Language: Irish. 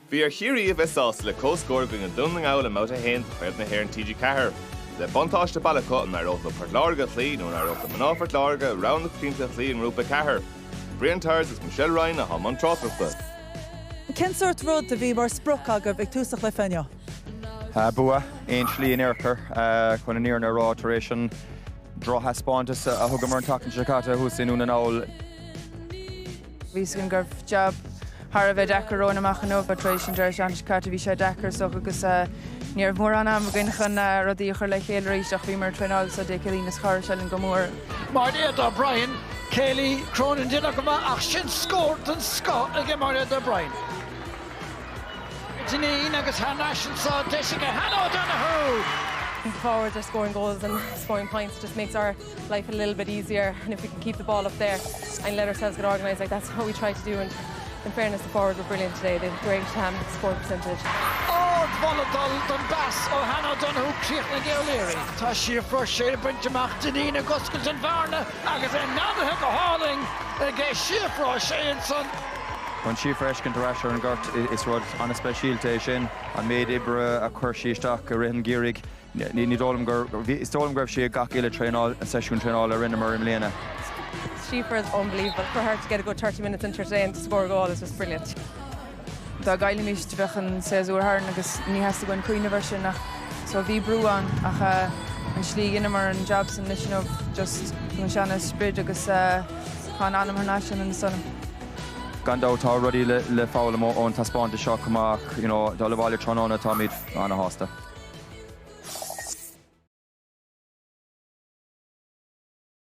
Bhí Ciarraí bheitás le cóscóir going dún áil am out a hen chuir na hair an TG4. Le bontáiste bailachá mar óta per Láirge chlí nó ar óta manáfart Láirge round the clínta chlí an rúpa cahar. Brian Tars is Michelle Ryan a Hamon Trotterfa. Ken sort rud a bhí mar spruch agad ag túsach le fenio? Bua, ein slí in aircar, chun an níor na rá taréis draw has spántas a thugam mar an tacan Chiacata who's in an owl. Bhí sin gurb job Har a bheith dechar róna amach an óga taréis an deir an Chiacata bhí sé dechar so agus níor mór anam gin chun rodí chur le chéal rééis ach bhí mar treáil so de célínas char se an go mór. Mar éad Brian, Kelly Cronin did go ach sin scórt an Scott ag mar éad Brian. Janine agus Hanash and saw Jessica Hannah O'Donoghue. Forward, they're scoring goals and scoring points just makes our life a little bit easier, and if we can keep the ball up there and let ourselves get organised, like that's what we try to do. And in fairness, the forward were brilliant today. They had great score percentage. Oh, Volatile Dunbass o Hannah O'Donoghue Creach na Gaeilírí. Tá siafra sé Benjamin Janine Guscus and Varna agus another go hauling against siafra sé son. When she fresh can rasher and got is rod on a specialty sin and made Ibra a Kershi stock a Rihan Gierig ni dolum grab she got gila train all a session train all a Rinnemer in Lena. Sheefer is unbelievable. For her to get a good 30 minutes into today and to score a goal is just brilliant. Tá gaile mis te bhechen says úr haar agus ní has to go in cuine version nach so bhí brúan ach an slí Rinnemer and Jobson mission of just an Shanna Sprid agus chan anam Hernashin and son. Gandá tá rudí le fála mó ón taspáinte seo cumach, dá le bháile tránna táid anna hásta.